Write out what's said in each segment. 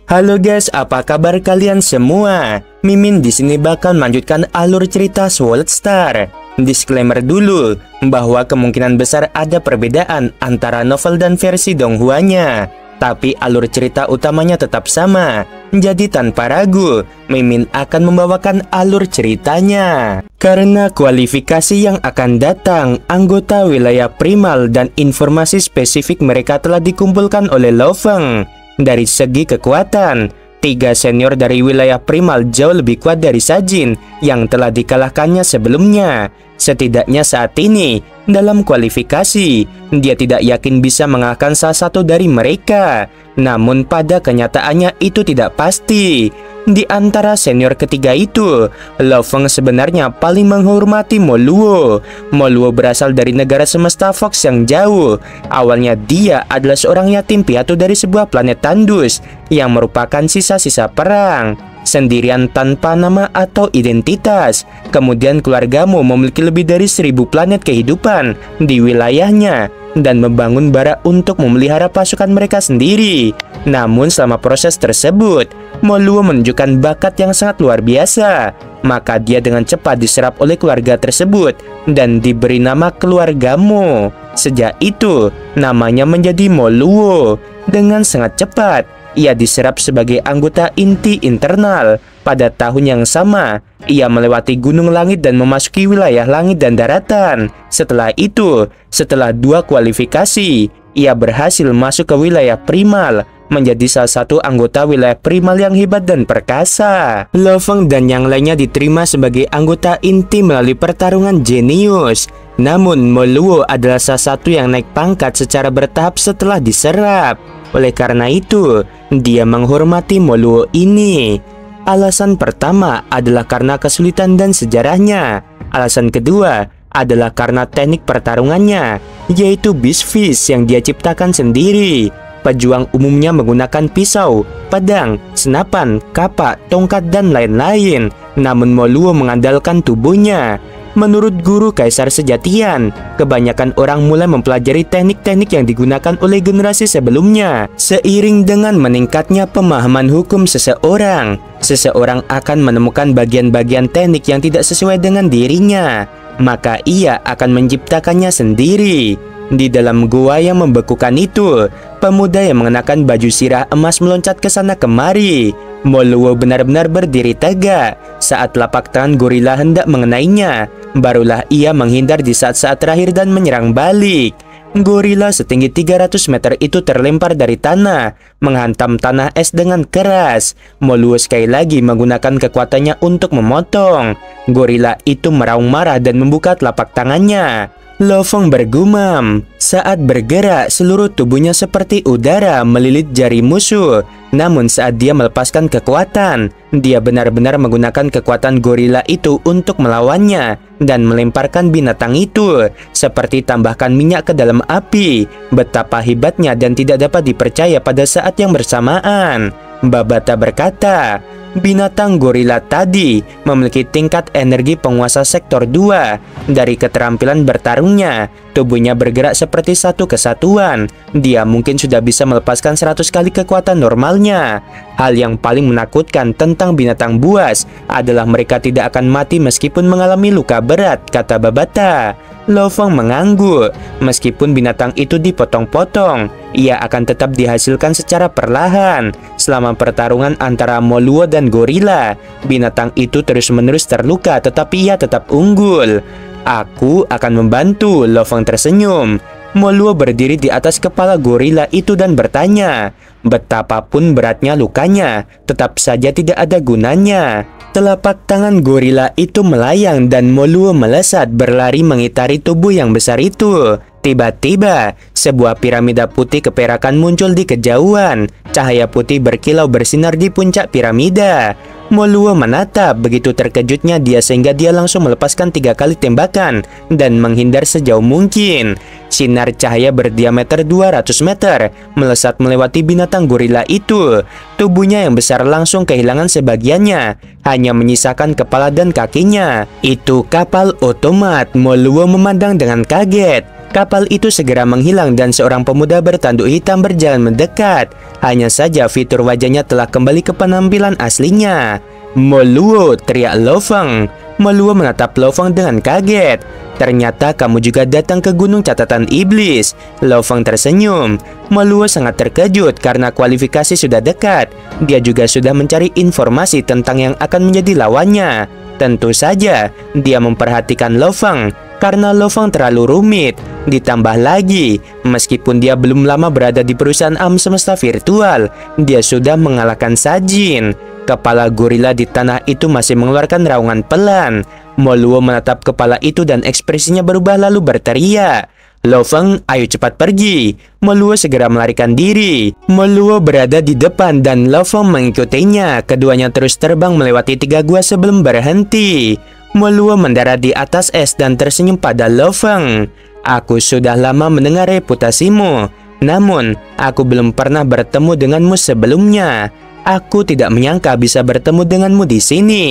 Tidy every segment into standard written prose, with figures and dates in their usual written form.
Halo guys, apa kabar kalian semua? Mimin di sini bakal melanjutkan alur cerita Sword Star. Disclaimer dulu bahwa kemungkinan besar ada perbedaan antara novel dan versi Donghua-nya, tapi alur cerita utamanya tetap sama. Jadi tanpa ragu, Mimin akan membawakan alur ceritanya. Karena kualifikasi yang akan datang, anggota wilayah primal dan informasi spesifik mereka telah dikumpulkan oleh Lo Feng. Dari segi kekuatan, 3 senior dari wilayah primal jauh lebih kuat dari Sajin yang telah dikalahkannya sebelumnya. Setidaknya saat ini, dalam kualifikasi, dia tidak yakin bisa mengalahkan salah satu dari mereka. Namun pada kenyataannya itu tidak pasti. Di antara senior ketiga itu, Lo Feng sebenarnya paling menghormati Mo Luo. Mo Luo berasal dari negara semesta Fox yang jauh. Awalnya dia adalah seorang yatim piatu dari sebuah planet tandus yang merupakan sisa-sisa perang. Sendirian tanpa nama atau identitas. Kemudian keluargamu memiliki lebih dari 1000 planet kehidupan di wilayahnya dan membangun bara untuk memelihara pasukan mereka sendiri. Namun selama proses tersebut, Mo Luo menunjukkan bakat yang sangat luar biasa. Maka dia dengan cepat diserap oleh keluarga tersebut dan diberi nama keluargamu. Sejak itu, namanya menjadi Mo Luo. Dengan sangat cepat, ia diserap sebagai anggota inti internal. Pada tahun yang sama, ia melewati gunung langit dan memasuki wilayah langit dan daratan. Setelah itu, setelah 2 kualifikasi, ia berhasil masuk ke wilayah primal, menjadi salah satu anggota wilayah primal yang hebat dan perkasa. Lo Feng dan yang lainnya diterima sebagai anggota inti melalui pertarungan jenius. Namun, Mo Luo adalah salah satu yang naik pangkat secara bertahap setelah diserap. Oleh karena itu, dia menghormati Mo Luo ini. Alasan pertama adalah karena kesulitan dan sejarahnya. Alasan kedua adalah karena teknik pertarungannya, yaitu Beast Fist yang dia ciptakan sendiri. Pejuang umumnya menggunakan pisau, pedang, senapan, kapak, tongkat, dan lain-lain. Namun Mo Luo mengandalkan tubuhnya. Menurut guru Kaisar Sejatian, kebanyakan orang mulai mempelajari teknik-teknik yang digunakan oleh generasi sebelumnya. Seiring dengan meningkatnya pemahaman hukum seseorang, seseorang akan menemukan bagian-bagian teknik yang tidak sesuai dengan dirinya. Maka ia akan menciptakannya sendiri. Di dalam gua yang membekukan itu, pemuda yang mengenakan baju sirah emas meloncat ke sana kemari. Mo Luo benar-benar berdiri tegak saat telapak tangan gorila hendak mengenainya. Barulah ia menghindar di saat-saat terakhir dan menyerang balik. Gorila setinggi 300 meter itu terlempar dari tanah, menghantam tanah es dengan keras. Mo Luo sekali lagi menggunakan kekuatannya untuk memotong. Gorila itu meraung marah dan membuka telapak tangannya. Lo Feng bergumam. Saat bergerak, seluruh tubuhnya seperti udara melilit jari musuh. Namun saat dia melepaskan kekuatan, dia benar-benar menggunakan kekuatan gorila itu untuk melawannya dan melemparkan binatang itu, seperti tambahkan minyak ke dalam api. Betapa hebatnya dan tidak dapat dipercaya pada saat yang bersamaan. Babata berkata, binatang gorila tadi memiliki tingkat energi penguasa sektor 2. Dari keterampilan bertarungnya, tubuhnya bergerak seperti satu kesatuan. Dia mungkin sudah bisa melepaskan 100 kali kekuatan normalnya. Hal yang paling menakutkan tentang binatang buas adalah mereka tidak akan mati meskipun mengalami luka berat, kata Babata. Lo Feng mengangguk. Meskipun binatang itu dipotong-potong, ia akan tetap dihasilkan secara perlahan. Selama pertarungan antara Mo Luo dan gorila, binatang itu terus-menerus terluka, tetapi ia tetap unggul. Aku akan membantu, Lo Feng tersenyum. Mo Luo berdiri di atas kepala gorila itu dan bertanya, betapapun beratnya lukanya, tetap saja tidak ada gunanya. Telapak tangan gorila itu melayang dan Mo Luo melesat berlari mengitari tubuh yang besar itu. Tiba-tiba, sebuah piramida putih keperakan muncul di kejauhan. Cahaya putih berkilau bersinar di puncak piramida. Mo Luo menatap, begitu terkejutnya dia sehingga dia langsung melepaskan 3 kali tembakan dan menghindar sejauh mungkin. Sinar cahaya berdiameter 200 meter melesat melewati binatang gorila itu. Tubuhnya yang besar langsung kehilangan sebagiannya, hanya menyisakan kepala dan kakinya. Itu kapal otomat. Mo Luo memandang dengan kaget. Kapal itu segera menghilang dan seorang pemuda bertanduk hitam berjalan mendekat. Hanya saja fitur wajahnya telah kembali ke penampilan aslinya. "Moluo!" teriak Lo Feng. Moluo menatap Lo Feng dengan kaget. "Ternyata kamu juga datang ke Gunung Catatan Iblis." Lo Feng tersenyum. Moluo sangat terkejut karena kualifikasi sudah dekat. Dia juga sudah mencari informasi tentang yang akan menjadi lawannya. Tentu saja dia memperhatikan Lo Feng karena Lo Feng terlalu rumit. Ditambah lagi, meskipun dia belum lama berada di perusahaan alam semesta virtual, dia sudah mengalahkan Sajin. Kepala gorila di tanah itu masih mengeluarkan raungan pelan. Moluo menatap kepala itu dan ekspresinya berubah lalu berteriak, "Lo Feng, ayo cepat pergi." Moluo segera melarikan diri. Moluo berada di depan dan Lo Feng mengikutinya. Keduanya terus terbang melewati 3 gua sebelum berhenti. Moluo mendarat di atas es dan tersenyum pada Lo Feng. "Aku sudah lama mendengar reputasimu, namun aku belum pernah bertemu denganmu sebelumnya. Aku tidak menyangka bisa bertemu denganmu di sini."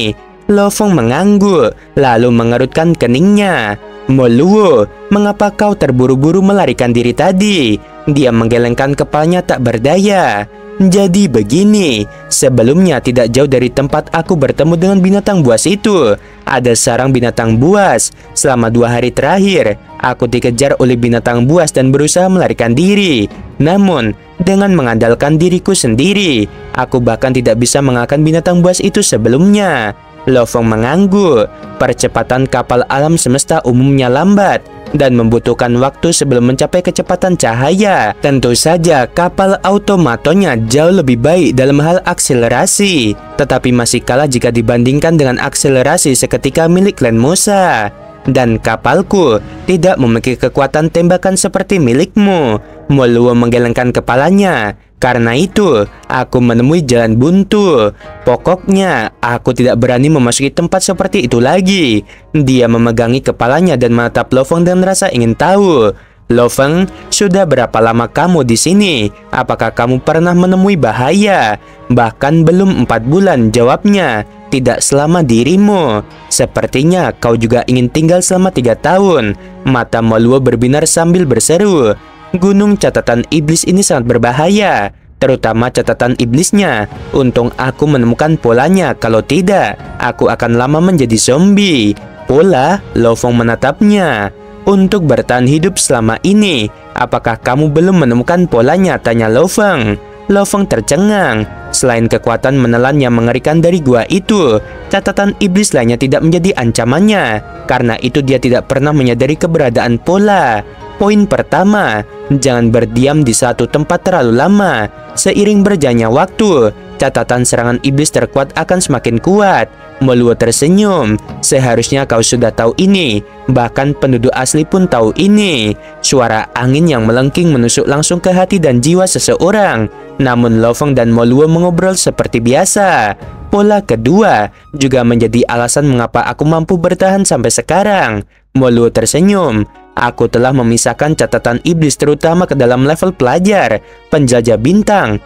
Lo Feng mengangguk, lalu mengerutkan keningnya. "Moluo, mengapa kau terburu-buru melarikan diri tadi?" Dia menggelengkan kepalanya tak berdaya. "Jadi begini, sebelumnya tidak jauh dari tempat aku bertemu dengan binatang buas itu, ada sarang binatang buas. Selama 2 hari terakhir, aku dikejar oleh binatang buas dan berusaha melarikan diri. Namun, dengan mengandalkan diriku sendiri, aku bahkan tidak bisa mengalahkan binatang buas itu sebelumnya." Lo Feng mengangguk. Percepatan kapal alam semesta umumnya lambat dan membutuhkan waktu sebelum mencapai kecepatan cahaya. Tentu saja kapal automatonya jauh lebih baik dalam hal akselerasi, tetapi masih kalah jika dibandingkan dengan akselerasi seketika milik Clan Musa. Dan kapalku tidak memiliki kekuatan tembakan seperti milikmu. Moluo menggelengkan kepalanya. "Karena itu, aku menemui jalan buntu. Pokoknya, aku tidak berani memasuki tempat seperti itu lagi." Dia memegangi kepalanya dan menatap Lo Feng dengan rasa ingin tahu. "Lo Feng, sudah berapa lama kamu di sini? Apakah kamu pernah menemui bahaya?" "Bahkan belum 4 bulan," jawabnya. "Tidak selama dirimu. Sepertinya kau juga ingin tinggal selama 3 tahun. Mata Moluo berbinar sambil berseru. "Gunung Catatan Iblis ini sangat berbahaya, terutama catatan iblisnya. Untung aku menemukan polanya, kalau tidak, aku akan lama menjadi zombie." "Pola?" Lo Feng menatapnya. "Untuk bertahan hidup selama ini, apakah kamu belum menemukan polanya?" tanya Lo Feng. Lo Feng tercengang. Selain kekuatan menelan yang mengerikan dari gua itu, catatan iblis lainnya tidak menjadi ancamannya. Karena itu dia tidak pernah menyadari keberadaan pola. Poin pertama, jangan berdiam di satu tempat terlalu lama. Seiring berjalannya waktu, catatan serangan iblis terkuat akan semakin kuat. Moluo tersenyum. "Seharusnya kau sudah tahu ini. Bahkan penduduk asli pun tahu ini." Suara angin yang melengking menusuk langsung ke hati dan jiwa seseorang. Namun Lo Feng dan Moluo mengobrol seperti biasa. "Pola kedua juga menjadi alasan mengapa aku mampu bertahan sampai sekarang." Moluo tersenyum. "Aku telah memisahkan catatan iblis terutama ke dalam level pelajar, penjajah bintang,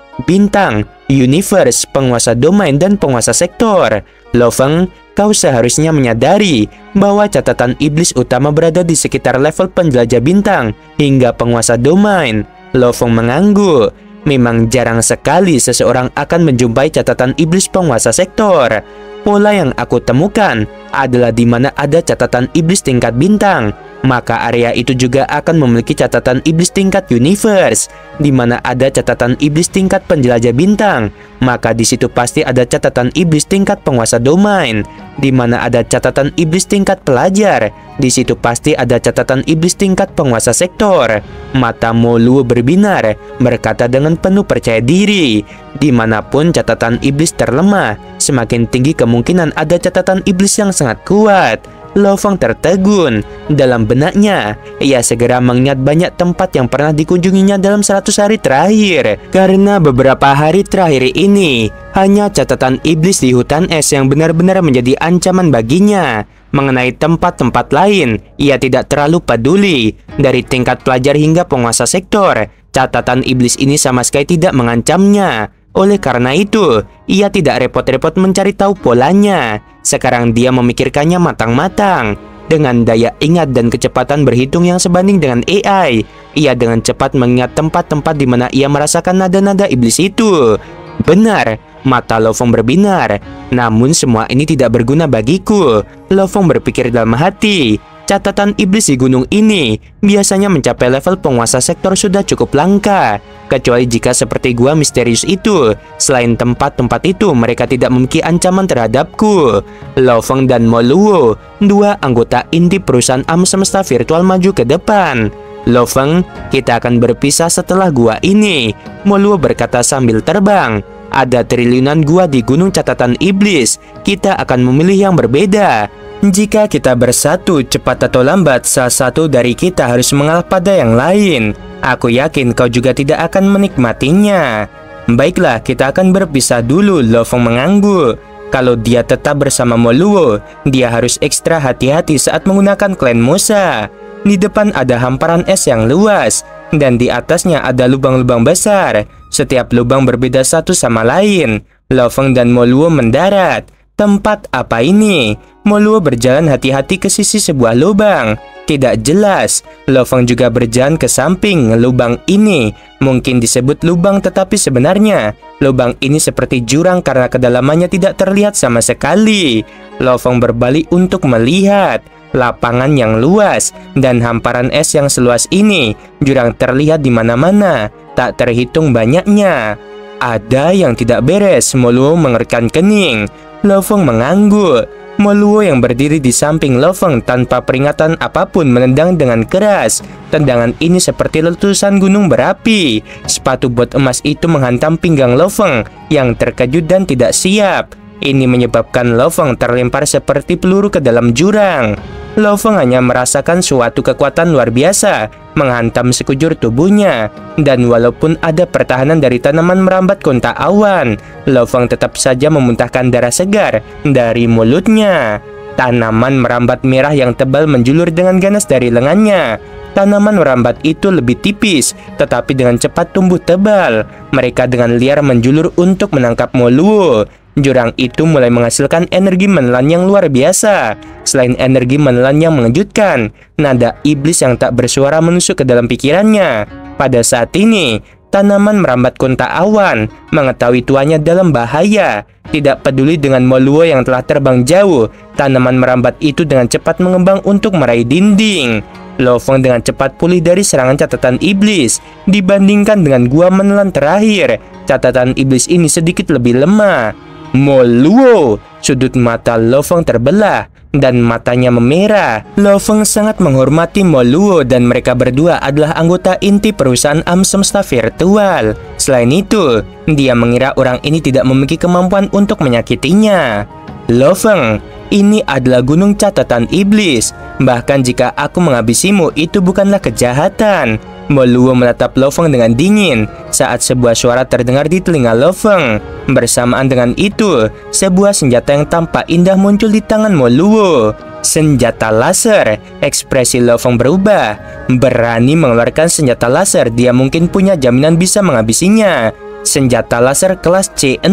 universe, penguasa domain, dan penguasa sektor. Lo Feng, kau seharusnya menyadari bahwa catatan iblis utama berada di sekitar level penjelajah bintang hingga penguasa domain." Lo Feng mengangguk. Memang jarang sekali seseorang akan menjumpai catatan iblis penguasa sektor. Pola yang aku temukan adalah di mana ada catatan iblis tingkat bintang, maka area itu juga akan memiliki catatan iblis tingkat universe. Di mana ada catatan iblis tingkat penjelajah bintang, maka di situ pasti ada catatan iblis tingkat penguasa domain. Di mana ada catatan iblis tingkat pelajar, di situ pasti ada catatan iblis tingkat penguasa sektor. Mata Moluo berbinar, berkata dengan penuh percaya diri. Dimanapun catatan iblis terlemah, semakin tinggi kemungkinan ada catatan iblis yang sangat kuat. Lo Feng tertegun. Dalam benaknya, ia segera mengingat banyak tempat yang pernah dikunjunginya dalam 100 hari terakhir. Karena beberapa hari terakhir ini, hanya catatan iblis di hutan es yang benar-benar menjadi ancaman baginya. Mengenai tempat-tempat lain, ia tidak terlalu peduli. Dari tingkat pelajar hingga penguasa sektor, catatan iblis ini sama sekali tidak mengancamnya. Oleh karena itu, ia tidak repot-repot mencari tahu polanya. Sekarang dia memikirkannya matang-matang. Dengan daya ingat dan kecepatan berhitung yang sebanding dengan AI, ia dengan cepat mengingat tempat-tempat di mana ia merasakan nada-nada iblis itu. Benar, mata Lo Feng berbinar. Namun semua ini tidak berguna bagiku. Lo Feng berpikir dalam hati. Catatan iblis di gunung ini biasanya mencapai level penguasa sektor sudah cukup langka. Kecuali jika seperti gua misterius itu. Selain tempat-tempat itu, mereka tidak memiliki ancaman terhadapku. Lo Feng dan Mo Luo, dua anggota inti perusahaan alam semesta virtual, maju ke depan. Lo Feng, kita akan berpisah setelah gua ini, Mo Luo berkata sambil terbang. Ada triliunan gua di gunung catatan iblis. Kita akan memilih yang berbeda. Jika kita bersatu, cepat atau lambat, salah satu dari kita harus mengalah pada yang lain. Aku yakin kau juga tidak akan menikmatinya. Baiklah, kita akan berpisah dulu, Lo Feng mengangguk. Kalau dia tetap bersama Mo Luo, dia harus ekstra hati-hati saat menggunakan klan Musa. Di depan ada hamparan es yang luas, dan di atasnya ada lubang-lubang besar. Setiap lubang berbeda satu sama lain. Lo Feng dan Mo Luo mendarat. Tempat apa ini? Mo Luo berjalan hati-hati ke sisi sebuah lubang. Tidak jelas. Lo Feng juga berjalan ke samping lubang ini. Mungkin disebut lubang, tetapi sebenarnya lubang ini seperti jurang karena kedalamannya tidak terlihat sama sekali. Lo Feng berbalik untuk melihat lapangan yang luas dan hamparan es yang seluas ini. Jurang terlihat di mana-mana, tak terhitung banyaknya. Ada yang tidak beres. Mo Luo mengerutkan kening. Lo Feng mengangguk. Mo Luo yang berdiri di samping Lo Feng tanpa peringatan apapun menendang dengan keras. Tendangan ini seperti letusan gunung berapi. Sepatu bot emas itu menghantam pinggang Lo Feng yang terkejut dan tidak siap. Ini menyebabkan Lo Feng terlempar seperti peluru ke dalam jurang. Lo Feng hanya merasakan suatu kekuatan luar biasa menghantam sekujur tubuhnya. Dan walaupun ada pertahanan dari tanaman merambat kontak awan, Lo Feng tetap saja memuntahkan darah segar dari mulutnya. Tanaman merambat merah yang tebal menjulur dengan ganas dari lengannya. Tanaman merambat itu lebih tipis, tetapi dengan cepat tumbuh tebal. Mereka dengan liar menjulur untuk menangkap Mo Luo. Jurang itu mulai menghasilkan energi menelan yang luar biasa. Selain energi menelan yang mengejutkan, nada iblis yang tak bersuara menusuk ke dalam pikirannya. Pada saat ini, tanaman merambat kontak awan mengetahui tuannya dalam bahaya. Tidak peduli dengan Mo Luo yang telah terbang jauh, tanaman merambat itu dengan cepat mengembang untuk meraih dinding. Lo Feng dengan cepat pulih dari serangan catatan iblis. Dibandingkan dengan gua menelan terakhir, catatan iblis ini sedikit lebih lemah. Mo Luo, sudut mata Lo Feng terbelah dan matanya memerah. Lo Feng sangat menghormati Mo Luo dan mereka berdua adalah anggota inti perusahaan alam semesta virtual. Selain itu, dia mengira orang ini tidak memiliki kemampuan untuk menyakitinya. Lo Feng, ini adalah gunung catatan iblis. Bahkan jika aku menghabisimu, itu bukanlah kejahatan. Mo Luo menatap Lo Feng dengan dingin saat sebuah suara terdengar di telinga Lo Feng. Bersamaan dengan itu, sebuah senjata yang tampak indah muncul di tangan Mo Luo. Senjata laser. Ekspresi Lo Feng berubah. Berani mengeluarkan senjata laser, dia mungkin punya jaminan bisa menghabisinya. Senjata laser kelas C6.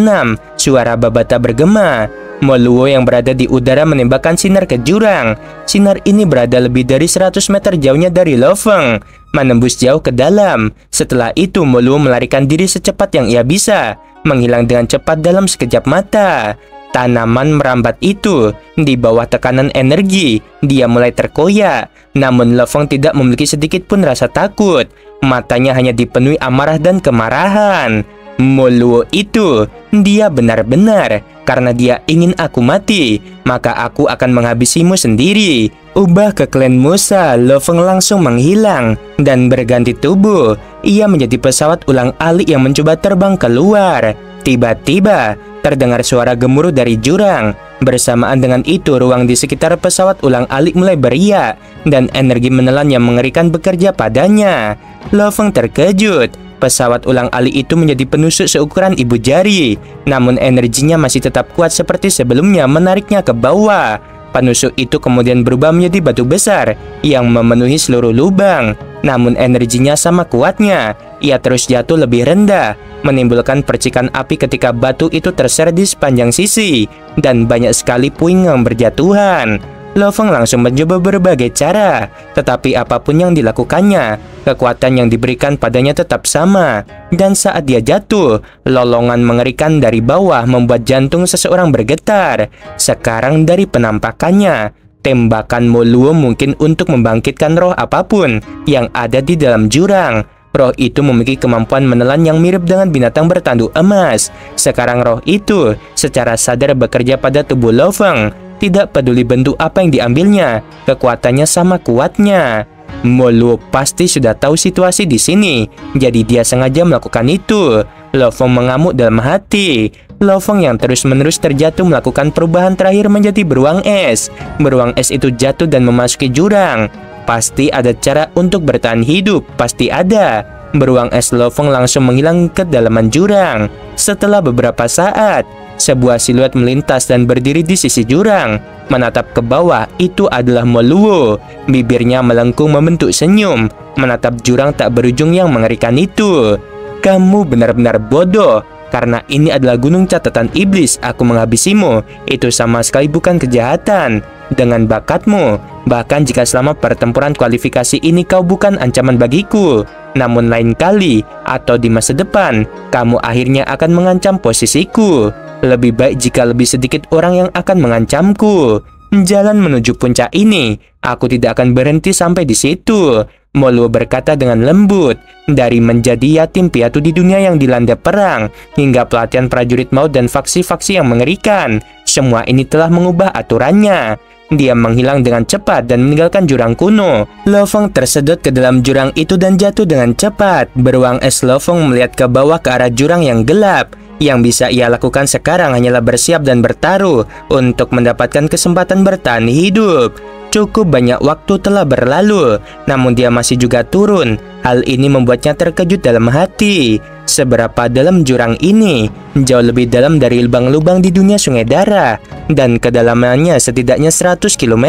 Suara Babata bergema. Mo Luo yang berada di udara menembakkan sinar ke jurang. Sinar ini berada lebih dari 100 meter jauhnya dari Lo Feng, menembus jauh ke dalam. Setelah itu, Mo Luo melarikan diri secepat yang ia bisa, menghilang dengan cepat dalam sekejap mata. Tanaman merambat itu di bawah tekanan energi, dia mulai terkoyak. Namun Lo Feng tidak memiliki sedikit pun rasa takut. Matanya hanya dipenuhi amarah dan kemarahan. Mo Luo itu, dia benar-benar, karena dia ingin aku mati, maka aku akan menghabisimu sendiri. Ubah ke klan Musa, Lo Feng langsung menghilang dan berganti tubuh. Ia menjadi pesawat ulang-alik yang mencoba terbang keluar. Tiba-tiba, terdengar suara gemuruh dari jurang. Bersamaan dengan itu, ruang di sekitar pesawat ulang-alik mulai beriak, dan energi menelan yang mengerikan bekerja padanya. Lo Feng terkejut. Pesawat ulang-alik itu menjadi penusuk seukuran ibu jari, namun energinya masih tetap kuat seperti sebelumnya, menariknya ke bawah. Penusuk itu kemudian berubah menjadi batu besar yang memenuhi seluruh lubang, namun energinya sama kuatnya. Ia terus jatuh lebih rendah, menimbulkan percikan api ketika batu itu terseret di sepanjang sisi, dan banyak sekali puing yang berjatuhan. Lo Feng langsung mencoba berbagai cara, tetapi apapun yang dilakukannya, kekuatan yang diberikan padanya tetap sama. Dan saat dia jatuh, lolongan mengerikan dari bawah membuat jantung seseorang bergetar. Sekarang dari penampakannya, tembakan Mo Luo mungkin untuk membangkitkan roh apapun yang ada di dalam jurang. Roh itu memiliki kemampuan menelan yang mirip dengan binatang bertanduk emas. Sekarang roh itu secara sadar bekerja pada tubuh Lo Feng. Tidak peduli bentuk apa yang diambilnya, kekuatannya sama kuatnya. Mo Luo pasti sudah tahu situasi di sini, jadi dia sengaja melakukan itu. Lo Feng mengamuk dalam hati. Lo Feng yang terus-menerus terjatuh melakukan perubahan terakhir menjadi beruang es. Beruang es itu jatuh dan memasuki jurang. Pasti ada cara untuk bertahan hidup, pasti ada. Beruang es Lo Feng langsung menghilang ke dalaman jurang. Setelah beberapa saat, sebuah siluet melintas dan berdiri di sisi jurang. Menatap ke bawah, itu adalah Mo Luo. Bibirnya melengkung membentuk senyum, menatap jurang tak berujung yang mengerikan itu. Kamu benar-benar bodoh. Karena ini adalah gunung catatan iblis, aku menghabisimu. Itu sama sekali bukan kejahatan. Dengan bakatmu, bahkan jika selama pertempuran kualifikasi ini kau bukan ancaman bagiku, namun lain kali atau di masa depan, kamu akhirnya akan mengancam posisiku. Lebih baik jika lebih sedikit orang yang akan mengancamku. Jalan menuju puncak ini, aku tidak akan berhenti sampai di situ. Mo Luo berkata dengan lembut. Dari menjadi yatim piatu di dunia yang dilanda perang, hingga pelatihan prajurit maut dan faksi-faksi yang mengerikan, semua ini telah mengubah aturannya. Dia menghilang dengan cepat dan meninggalkan jurang kuno. Lo Feng tersedot ke dalam jurang itu dan jatuh dengan cepat. Beruang es Lo Feng melihat ke bawah ke arah jurang yang gelap. Yang bisa ia lakukan sekarang hanyalah bersiap dan bertaruh untuk mendapatkan kesempatan bertahan hidup. Cukup banyak waktu telah berlalu, namun dia masih juga turun. Hal ini membuatnya terkejut dalam hati. Seberapa dalam jurang ini? Jauh lebih dalam dari lubang-lubang di dunia sungai darah, dan kedalamannya setidaknya 100 km.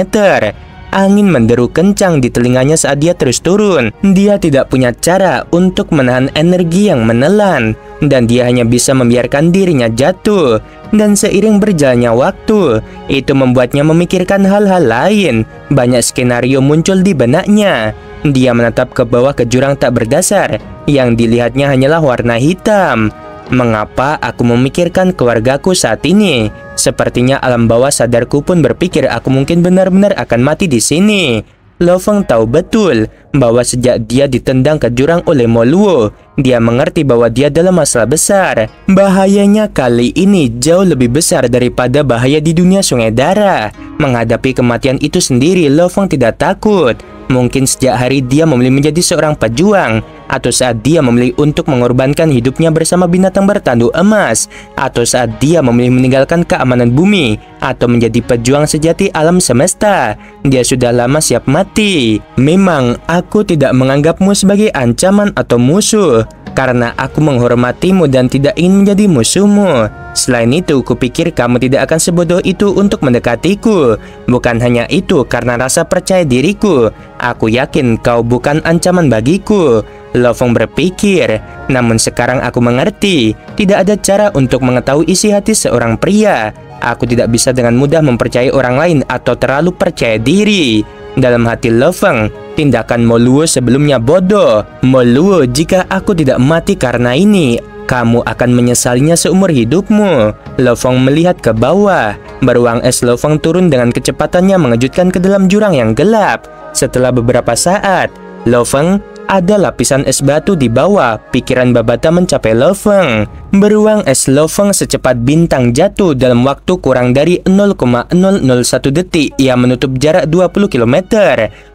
Angin menderu kencang di telinganya saat dia terus turun. Dia tidak punya cara untuk menahan energi yang menelan, dan dia hanya bisa membiarkan dirinya jatuh. Dan seiring berjalannya waktu, itu membuatnya memikirkan hal-hal lain. Banyak skenario muncul di benaknya. Dia menatap ke bawah ke jurang tak berdasar. Yang dilihatnya hanyalah warna hitam. Mengapa aku memikirkan keluargaku saat ini? Sepertinya alam bawah sadarku pun berpikir aku mungkin benar-benar akan mati di sini. Lo Feng tahu betul bahwa sejak dia ditendang ke jurang oleh Mo Luo, dia mengerti bahwa dia dalam masalah besar. Bahayanya kali ini jauh lebih besar daripada bahaya di dunia sungai darah. Menghadapi kematian itu sendiri, Lo Feng tidak takut. Mungkin sejak hari dia memilih menjadi seorang pejuang, atau saat dia memilih untuk mengorbankan hidupnya bersama binatang bertanduk emas, atau saat dia memilih meninggalkan keamanan bumi, atau menjadi pejuang sejati alam semesta. Dia sudah lama siap mati. Memang aku tidak menganggapmu sebagai ancaman atau musuh, karena aku menghormatimu dan tidak ingin menjadi musuhmu. Selain itu, kupikir kamu tidak akan sebodoh itu untuk mendekatiku. Bukan hanya itu, karena rasa percaya diriku, aku yakin kau bukan ancaman bagiku. Lo Feng berpikir, namun sekarang aku mengerti, tidak ada cara untuk mengetahui isi hati seorang pria. Aku tidak bisa dengan mudah mempercayai orang lain atau terlalu percaya diri. Dalam hati Lo Feng, tindakan Mo Luo sebelumnya bodoh. Mo Luo, jika aku tidak mati karena ini, kamu akan menyesalinya seumur hidupmu. Lo Feng melihat ke bawah. Beruang es Lo Feng turun dengan kecepatannya mengejutkan ke dalam jurang yang gelap. Setelah beberapa saat, Lo Feng, ada lapisan es batu di bawah. Pikiran Babata mencapai Lo Feng. Beruang es Lo Feng secepat bintang jatuh dalam waktu kurang dari 0,001 detik. Ia menutup jarak 20 km.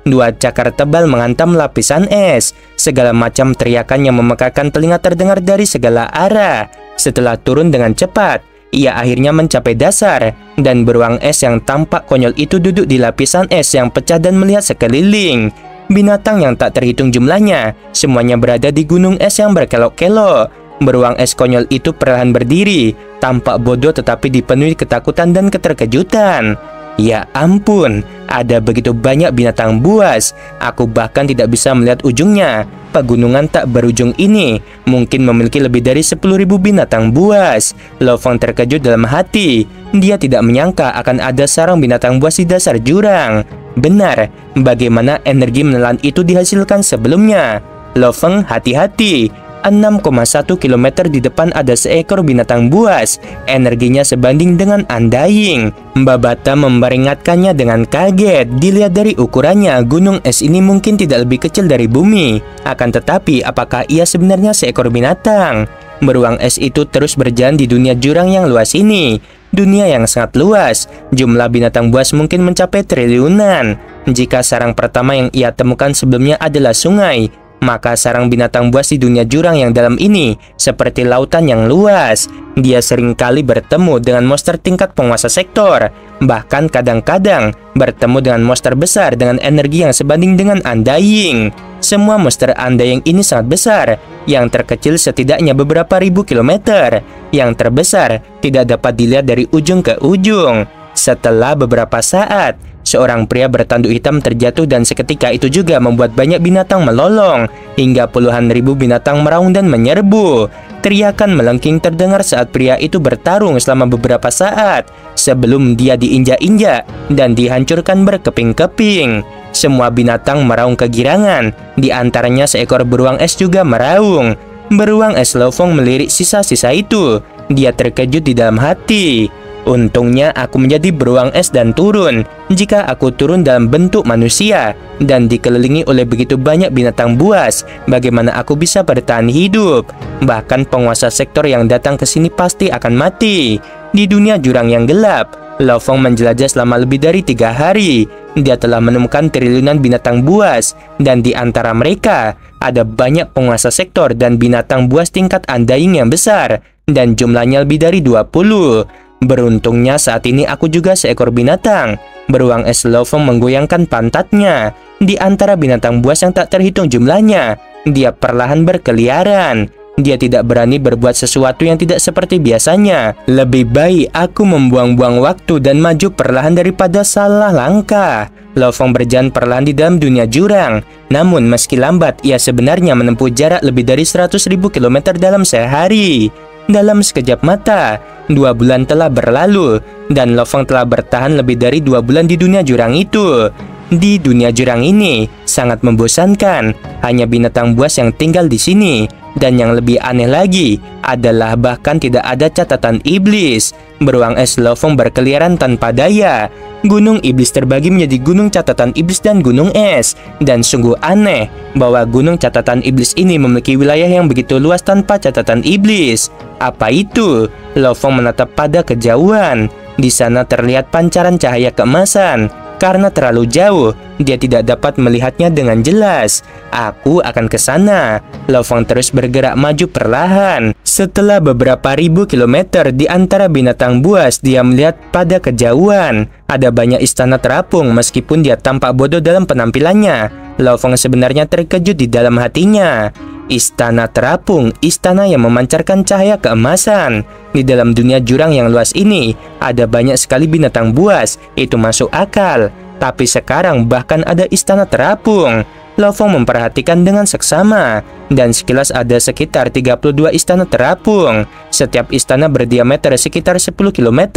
Dua cakar tebal menghantam lapisan es. Segala macam teriakan yang memekakan telinga terdengar dari segala arah. Setelah turun dengan cepat, ia akhirnya mencapai dasar, dan beruang es yang tampak konyol itu duduk di lapisan es yang pecah dan melihat sekeliling. Binatang yang tak terhitung jumlahnya, semuanya berada di gunung es yang berkelok-kelok. Beruang es konyol itu perlahan berdiri, tampak bodoh tetapi dipenuhi ketakutan dan keterkejutan. Ya ampun, ada begitu banyak binatang buas. Aku bahkan tidak bisa melihat ujungnya. Pegunungan tak berujung ini mungkin memiliki lebih dari 10.000 binatang buas. Lo Feng terkejut dalam hati. Dia tidak menyangka akan ada sarang binatang buas di dasar jurang. Benar, bagaimana energi menelan itu dihasilkan sebelumnya? Lo Feng, hati-hati. 6,1 km di depan ada seekor binatang buas. Energinya sebanding dengan Undying. Mbak Bata memperingatkannya dengan kaget. Dilihat dari ukurannya, gunung es ini mungkin tidak lebih kecil dari bumi. Akan tetapi, apakah ia sebenarnya seekor binatang? Beruang es itu terus berjalan di dunia jurang yang luas ini. Dunia yang sangat luas, jumlah binatang buas mungkin mencapai triliunan. Jika sarang pertama yang ia temukan sebelumnya adalah sungai, maka sarang binatang buas di dunia jurang yang dalam ini seperti lautan yang luas. Dia seringkali bertemu dengan monster tingkat penguasa sektor, bahkan kadang-kadang bertemu dengan monster besar dengan energi yang sebanding dengan Undying. Semua monster Undying ini sangat besar, yang terkecil setidaknya beberapa ribu kilometer, yang terbesar tidak dapat dilihat dari ujung ke ujung. Setelah beberapa saat, seorang pria bertanduk hitam terjatuh dan seketika itu juga membuat banyak binatang melolong, hingga puluhan ribu binatang meraung dan menyerbu. Teriakan melengking terdengar saat pria itu bertarung selama beberapa saat, sebelum dia diinjak-injak dan dihancurkan berkeping-keping. Semua binatang meraung kegirangan, di antaranya seekor beruang es juga meraung. Beruang es Lo Feng melirik sisa-sisa itu. Dia terkejut di dalam hati. Untungnya aku menjadi beruang es dan turun. Jika aku turun dalam bentuk manusia dan dikelilingi oleh begitu banyak binatang buas, bagaimana aku bisa bertahan hidup? Bahkan penguasa sektor yang datang ke sini pasti akan mati. Di dunia jurang yang gelap, Lo Feng menjelajah selama lebih dari 3 hari. Dia telah menemukan triliunan binatang buas, dan di antara mereka ada banyak penguasa sektor dan binatang buas tingkat Undying yang besar, dan jumlahnya lebih dari 20. Beruntungnya saat ini aku juga seekor binatang. Beruang es Lo Feng menggoyangkan pantatnya. Di antara binatang buas yang tak terhitung jumlahnya, dia perlahan berkeliaran. Dia tidak berani berbuat sesuatu yang tidak seperti biasanya. Lebih baik aku membuang-buang waktu dan maju perlahan daripada salah langkah. Lo Feng berjalan perlahan di dalam dunia jurang. Namun meski lambat, ia sebenarnya menempuh jarak lebih dari 100.000 km dalam sehari. Dalam sekejap mata, 2 bulan telah berlalu, dan Lo Feng telah bertahan lebih dari 2 bulan di dunia jurang itu. Di dunia jurang ini sangat membosankan, hanya binatang buas yang tinggal di sini. Dan yang lebih aneh lagi adalah bahkan tidak ada catatan iblis. Beruang es Lo Feng berkeliaran tanpa daya. Gunung Iblis terbagi menjadi Gunung Catatan Iblis dan Gunung Es. Dan sungguh aneh bahwa Gunung Catatan Iblis ini memiliki wilayah yang begitu luas tanpa catatan iblis. Apa itu? Lo Feng menatap pada kejauhan. Di sana terlihat pancaran cahaya keemasan. Karena terlalu jauh, dia tidak dapat melihatnya dengan jelas. Aku akan ke sana. Lo Feng terus bergerak maju perlahan. Setelah beberapa ribu kilometer di antara binatang buas, dia melihat pada kejauhan ada banyak istana terapung. Meskipun dia tampak bodoh dalam penampilannya, Lo Feng sebenarnya terkejut di dalam hatinya. Istana terapung, istana yang memancarkan cahaya keemasan. Di dalam dunia jurang yang luas ini, ada banyak sekali binatang buas. Itu masuk akal. Tapi sekarang bahkan ada istana terapung. Lo Feng memperhatikan dengan seksama, dan sekilas ada sekitar 32 istana terapung. Setiap istana berdiameter sekitar 10 km,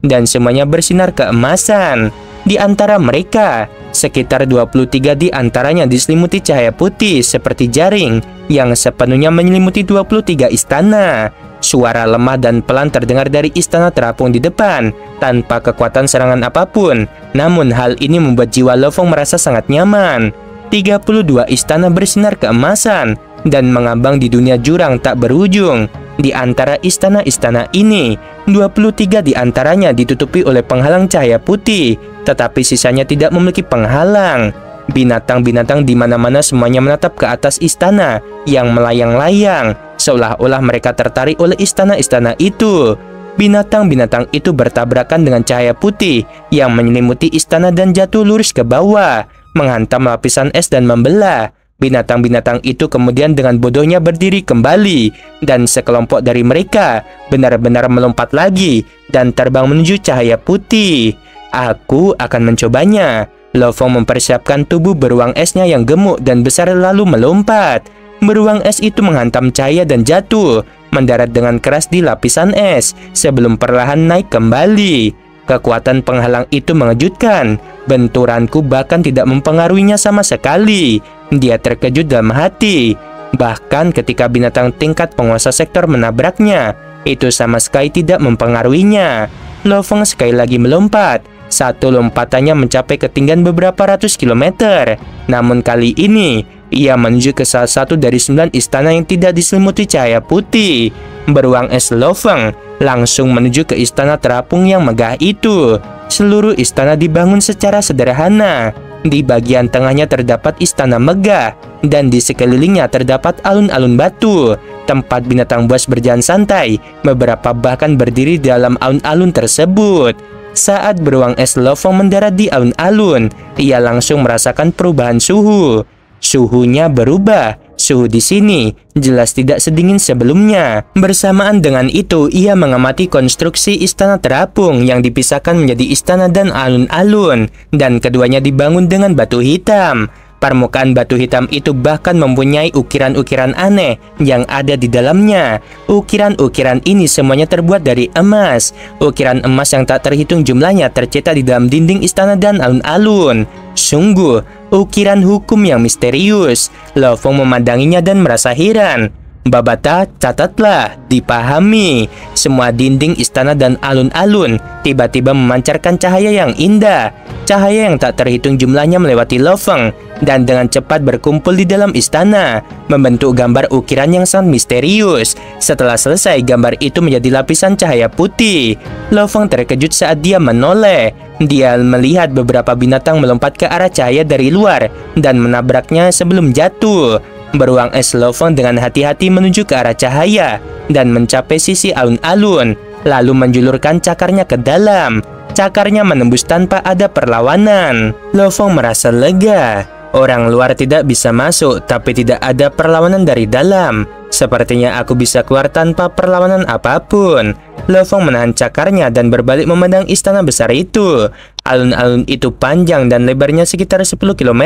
dan semuanya bersinar keemasan. Di antara mereka, sekitar 23 di antaranya diselimuti cahaya putih seperti jaring yang sepenuhnya menyelimuti 23 istana. Suara lemah dan pelan terdengar dari istana terapung di depan, tanpa kekuatan serangan apapun. Namun hal ini membuat jiwa Lo Feng merasa sangat nyaman. 32 istana bersinar keemasan dan mengambang di dunia jurang tak berujung. Di antara istana-istana ini, 23 di antaranya ditutupi oleh penghalang cahaya putih, tetapi sisanya tidak memiliki penghalang. Binatang-binatang di mana-mana semuanya menatap ke atas istana yang melayang-layang, seolah-olah mereka tertarik oleh istana-istana itu. Binatang-binatang itu bertabrakan dengan cahaya putih yang menyelimuti istana dan jatuh lurus ke bawah, menghantam lapisan es dan membelah. Binatang-binatang itu kemudian dengan bodohnya berdiri kembali, dan sekelompok dari mereka benar-benar melompat lagi dan terbang menuju cahaya putih. Aku akan mencobanya. Lo Fong mempersiapkan tubuh beruang esnya yang gemuk dan besar lalu melompat. Beruang es itu menghantam cahaya dan jatuh, mendarat dengan keras di lapisan es sebelum perlahan naik kembali. Kekuatan penghalang itu mengejutkan. Benturanku bahkan tidak mempengaruhinya sama sekali. Dia terkejut dalam hati. Bahkan ketika binatang tingkat penguasa sektor menabraknya, itu sama sekali tidak mempengaruhinya. Lo Fong sekali lagi melompat. Satu lompatannya mencapai ketinggian beberapa ratus kilometer. Namun kali ini, ia menuju ke salah satu dari 9 istana yang tidak diselimuti cahaya putih. Beruang es Lo Fong langsung menuju ke istana terapung yang megah itu. Seluruh istana dibangun secara sederhana. Di bagian tengahnya terdapat istana megah, dan di sekelilingnya terdapat alun-alun batu, tempat binatang buas berjalan santai. Beberapa bahkan berdiri di dalam alun-alun tersebut. Saat beruang es Lo Fong mendarat di alun-alun, ia langsung merasakan perubahan suhu. Suhunya berubah. Suhu di sini jelas tidak sedingin sebelumnya. Bersamaan dengan itu, ia mengamati konstruksi istana terapung yang dipisahkan menjadi istana dan alun-alun, dan keduanya dibangun dengan batu hitam. Permukaan batu hitam itu bahkan mempunyai ukiran-ukiran aneh yang ada di dalamnya. Ukiran-ukiran ini semuanya terbuat dari emas. Ukiran emas yang tak terhitung jumlahnya tercetak di dalam dinding istana dan alun-alun. Sungguh, ukiran hukum yang misterius. Lo Fong memandanginya dan merasa heran. Babata, catatlah, dipahami. Semua dinding istana dan alun-alun tiba-tiba memancarkan cahaya yang indah. Cahaya yang tak terhitung jumlahnya melewati Lo Fong dan dengan cepat berkumpul di dalam istana, membentuk gambar ukiran yang sangat misterius. Setelah selesai, gambar itu menjadi lapisan cahaya putih. Lo Fong terkejut saat dia menoleh. Dia melihat beberapa binatang melompat ke arah cahaya dari luar dan menabraknya sebelum jatuh. Beruang es Lo Fong dengan hati-hati menuju ke arah cahaya dan mencapai sisi alun-alun, lalu menjulurkan cakarnya ke dalam. Cakarnya menembus tanpa ada perlawanan. Lo Fong merasa lega. Orang luar tidak bisa masuk, tapi tidak ada perlawanan dari dalam. Sepertinya aku bisa keluar tanpa perlawanan apapun. Lo Fong menahan cakarnya dan berbalik memandang istana besar itu. Alun-alun itu panjang dan lebarnya sekitar 10 km,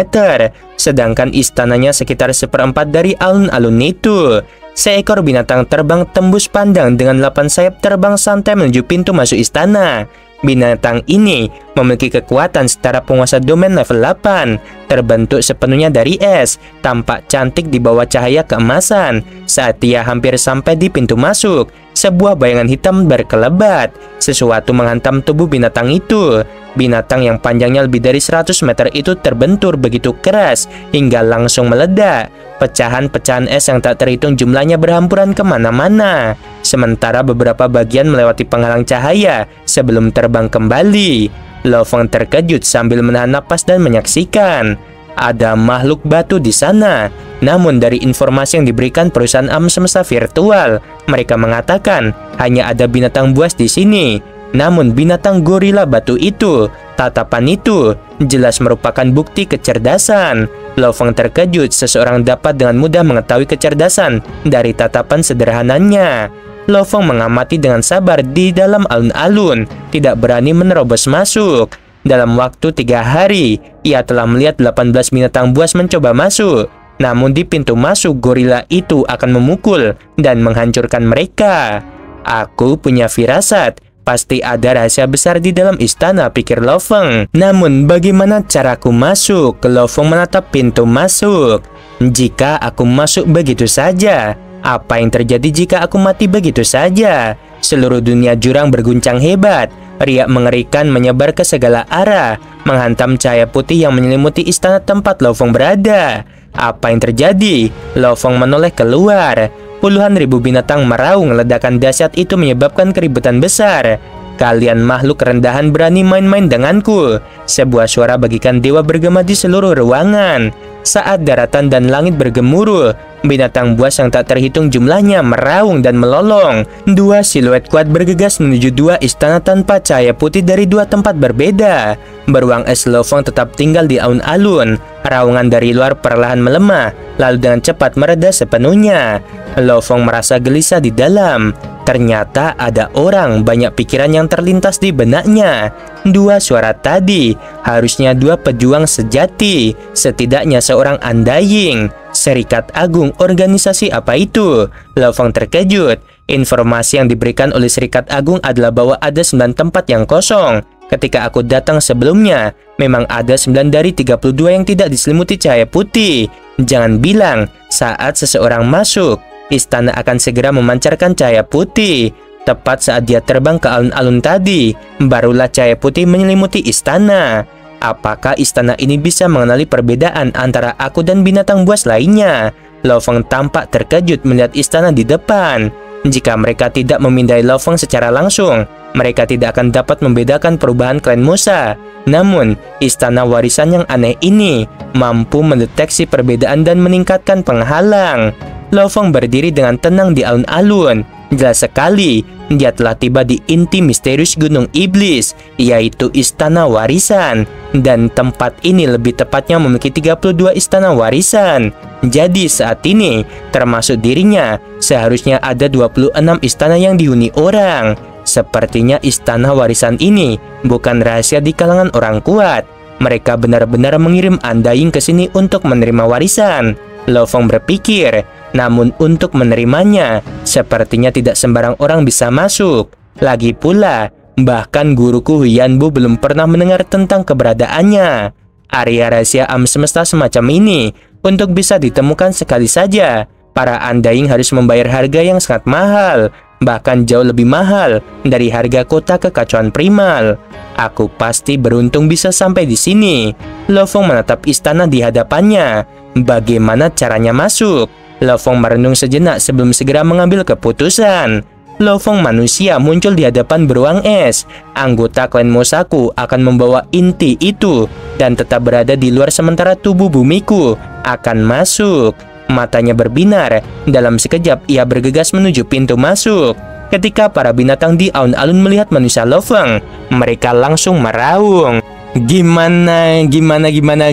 sedangkan istananya sekitar 1/4 dari alun-alun itu. Seekor binatang terbang tembus pandang dengan 8 sayap terbang santai menuju pintu masuk istana. Binatang ini memiliki kekuatan setara penguasa domain level 8, terbentuk sepenuhnya dari es, tampak cantik di bawah cahaya keemasan. Saat ia hampir sampai di pintu masuk, sebuah bayangan hitam berkelebat. Sesuatu menghantam tubuh binatang itu. Binatang yang panjangnya lebih dari 100 meter itu terbentur begitu keras hingga langsung meledak. Pecahan-pecahan es yang tak terhitung jumlahnya berhamburan kemana-mana. Sementara beberapa bagian melewati penghalang cahaya sebelum terbang kembali. Lo Fong terkejut sambil menahan napas dan menyaksikan. Ada makhluk batu di sana. Namun dari informasi yang diberikan perusahaan alam semesta virtual, mereka mengatakan hanya ada binatang buas di sini. Namun binatang gorila batu itu, tatapan itu, jelas merupakan bukti kecerdasan. Lo Fong terkejut seseorang dapat dengan mudah mengetahui kecerdasan dari tatapan sederhananya. Lo Fong mengamati dengan sabar di dalam alun-alun, tidak berani menerobos masuk. Dalam waktu 3 hari, ia telah melihat 18 binatang buas mencoba masuk. Namun di pintu masuk, gorila itu akan memukul dan menghancurkan mereka. Aku punya firasat. Pasti ada rahasia besar di dalam istana, pikir Lo Fong. Namun bagaimana caraku masuk? Lo Fong menatap pintu masuk. Jika aku masuk begitu saja, apa yang terjadi jika aku mati begitu saja? Seluruh dunia jurang berguncang hebat. Riak mengerikan menyebar ke segala arah, menghantam cahaya putih yang menyelimuti istana tempat Lo Fong berada. Apa yang terjadi? Lo Fong menoleh keluar. Puluhan ribu binatang meraung. Ledakan dahsyat itu menyebabkan keributan besar. Kalian makhluk rendahan berani main-main denganku. Sebuah suara bagikan dewa bergema di seluruh ruangan. Saat daratan dan langit bergemuruh, binatang buas yang tak terhitung jumlahnya meraung dan melolong. Dua siluet kuat bergegas menuju 2 istana tanpa cahaya putih dari 2 tempat berbeda. Beruang es Lo Fong tetap tinggal di alun-alun. Raungan dari luar perlahan melemah, lalu dengan cepat mereda sepenuhnya. Lo Fong merasa gelisah di dalam. Ternyata ada orang, banyak pikiran yang terlintas di benaknya. Dua suara tadi, harusnya dua pejuang sejati, setidaknya seorang Undying. Serikat Agung, organisasi apa itu? Lo Feng terkejut. Informasi yang diberikan oleh Serikat Agung adalah bahwa ada 9 tempat yang kosong. Ketika aku datang sebelumnya, memang ada 9 dari 32 yang tidak diselimuti cahaya putih. Jangan bilang, saat seseorang masuk, istana akan segera memancarkan cahaya putih. Tepat saat dia terbang ke alun-alun tadi, barulah cahaya putih menyelimuti istana. Apakah istana ini bisa mengenali perbedaan antara aku dan binatang buas lainnya? Lo Feng tampak terkejut melihat istana di depan. Jika mereka tidak memindai Lo Feng secara langsung, mereka tidak akan dapat membedakan perubahan klan Musa. Namun, istana warisan yang aneh ini mampu mendeteksi perbedaan dan meningkatkan penghalang. Lo Feng berdiri dengan tenang di alun-alun. Jelas sekali, dia telah tiba di inti misterius Gunung Iblis, yaitu istana warisan. Dan tempat ini lebih tepatnya memiliki 32 istana warisan. Jadi saat ini, termasuk dirinya, seharusnya ada 26 istana yang dihuni orang. Sepertinya istana warisan ini bukan rahasia di kalangan orang kuat. Mereka benar-benar mengirim Undying ke sini untuk menerima warisan. Lo Feng berpikir, namun untuk menerimanya, sepertinya tidak sembarang orang bisa masuk. Lagi pula, bahkan guruku Huyanbu belum pernah mendengar tentang keberadaannya. Area rahasia alam semesta semacam ini, untuk bisa ditemukan sekali saja, para Undying harus membayar harga yang sangat mahal, bahkan jauh lebih mahal dari harga kota kekacauan primal. Aku pasti beruntung bisa sampai di sini. Lo Feng menatap istana di hadapannya. Bagaimana caranya masuk? Lo Feng merenung sejenak sebelum segera mengambil keputusan. Lo Feng manusia muncul di hadapan beruang es. Anggota klan Mosaku akan membawa inti itu dan tetap berada di luar sementara tubuh bumiku akan masuk. Matanya berbinar. Dalam sekejap ia bergegas menuju pintu masuk. Ketika para binatang di alun-alun melihat manusia Lo Feng, mereka langsung meraung. Gimana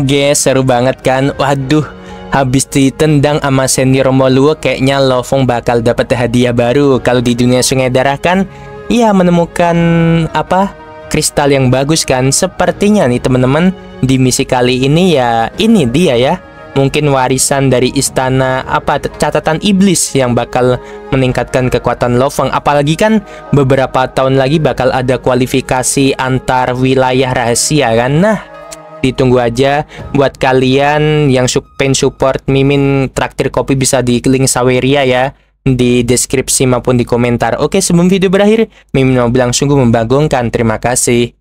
guys, seru banget kan? Waduh, habis ditendang sama senior Moluo, kayaknya Lo Feng bakal dapat hadiah baru. Kalau di dunia sungai darah kan, ya menemukan apa? Kristal yang bagus kan? Sepertinya nih teman-teman, di misi kali ini ya ini dia ya. Mungkin warisan dari istana apa catatan iblis yang bakal meningkatkan kekuatan Lo Feng. Apalagi kan beberapa tahun lagi bakal ada kualifikasi antar wilayah rahasia kan. Nah, ditunggu aja. Buat kalian yang pengen support Mimin traktir kopi, bisa di link Saweria ya, di deskripsi maupun di komentar. Oke, sebelum video berakhir, Mimin mau bilang sungguh membagongkan. Terima kasih.